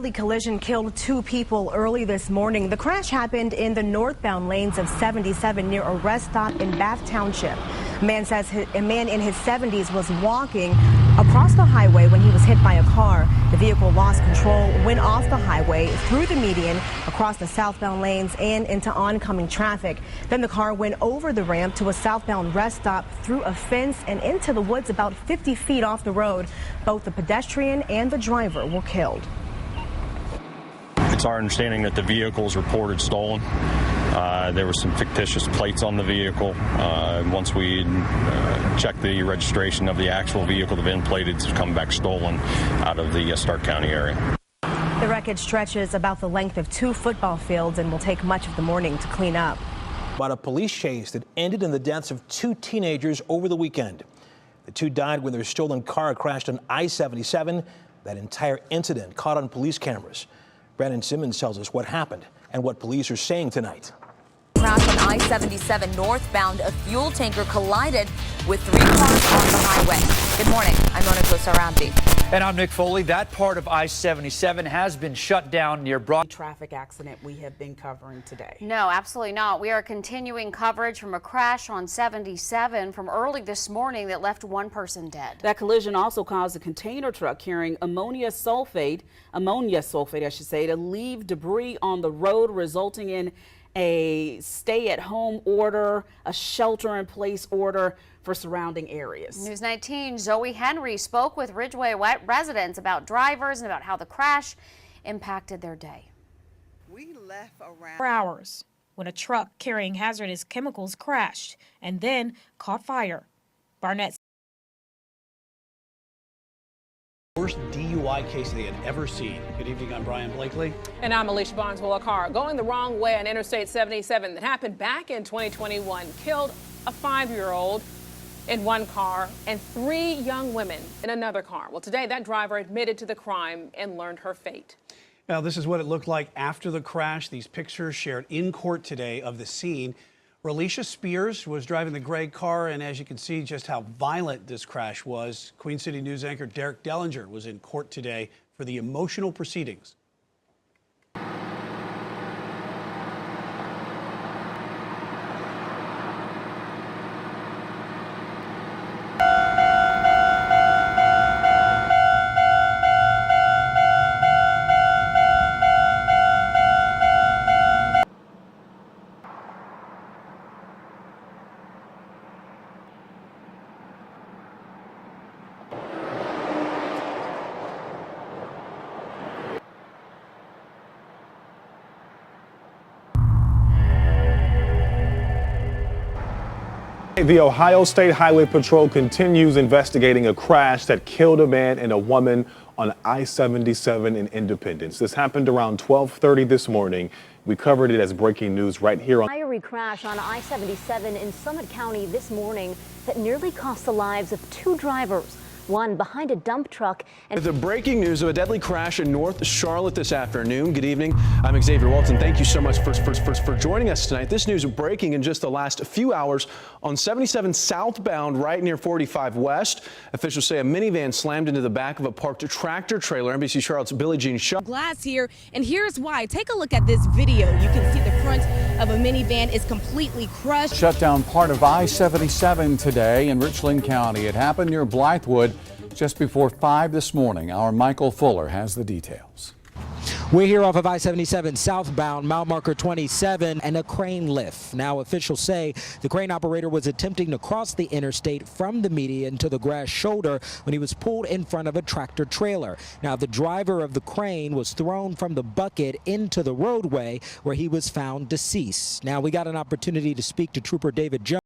The collision killed 2 people early this morning. The crash happened in the northbound lanes of 77 near a rest stop in Bath Township. A man in his 70s was walking across the highway when he was hit by a car. The vehicle lost control, went off the highway, through the median, across the southbound lanes and into oncoming traffic. Then the car went over the ramp to a southbound rest stop, through a fence and into the woods about 50 feet off the road. Both the pedestrian and the driver were killed. It's our understanding that the vehicle is reported stolen. There were some fictitious plates on the vehicle. Once we checked the registration of the actual vehicle, the VIN plate had come back stolen out of the Stark County area. The wreckage stretches about the length of 2 football fields and will take much of the morning to clean up. About a police chase that ended in the deaths of 2 teenagers over the weekend. The 2 died when their stolen car crashed on I-77. That entire incident caught on police cameras. Brandon Simmons tells us what happened and what police are saying tonight. Crash on I-77 northbound. A fuel tanker collided with 3 cars on the highway. Good morning. I'm Monica Sarabdi. And I'm Nick Foley. That part of I-77 has been shut down near Broad. Traffic accident we have been covering today. No, absolutely not. We are continuing coverage from a crash on 77 from early this morning that left 1 person dead. That collision also caused a container truck carrying ammonia sulfate, I should say, to leave debris on the road, resulting in a stay-at-home order, a shelter-in-place order for surrounding areas. News 19 Zoe Henry spoke with Ridgeway residents about drivers and about how the crash impacted their day. We left around 4 hours when a truck carrying hazardous chemicals crashed and then caught fire. Barnett. Worst DUI case they had ever seen. Good evening, I'm Brian Blakely. And I'm Alicia Barnesville. A car going the wrong way on Interstate 77 that happened back in 2021 killed a 5-year-old in one car and 3 young women in another car. Well, today that driver admitted to the crime and learned her fate. Now, this is what it looked like after the crash. These pictures shared in court today of the scene. Relicia Spears was driving the gray car, and as you can see just how violent this crash was. Queen City News anchor Derek Dellinger was in court today for the emotional proceedings. The Ohio State Highway Patrol continues investigating a crash that killed a man and a woman on I-77 in Independence. This happened around 12:30 this morning. We covered it as breaking news right here on. Fiery crash on I-77 in Summit County this morning that nearly cost the lives of 2 drivers. One behind a dump truck. And the breaking news of a deadly crash in North Charlotte this afternoon. Good evening. I'm Xavier Walton. Thank you so much for joining us tonight. This news breaking in just the last few hours on 77 southbound right near 45 West. Officials say a minivan slammed into the back of a parked tractor trailer. NBC Charlotte's Billie Jean Shaw. Glass here, and here's why. Take a look at this video. You can see the front of a minivan is completely crushed. Shut down part of I-77 today in Richland County. It happened near Blythewood just before 5 this morning. Our Michael Fuller has the details. We're here off of I-77 southbound, mile marker 27, and a crane lift. Now officials say the crane operator was attempting to cross the interstate from the median to the grass shoulder when he was pulled in front of a tractor trailer. Now the driver of the crane was thrown from the bucket into the roadway where he was found deceased. Now we got an opportunity to speak to Trooper David Jones.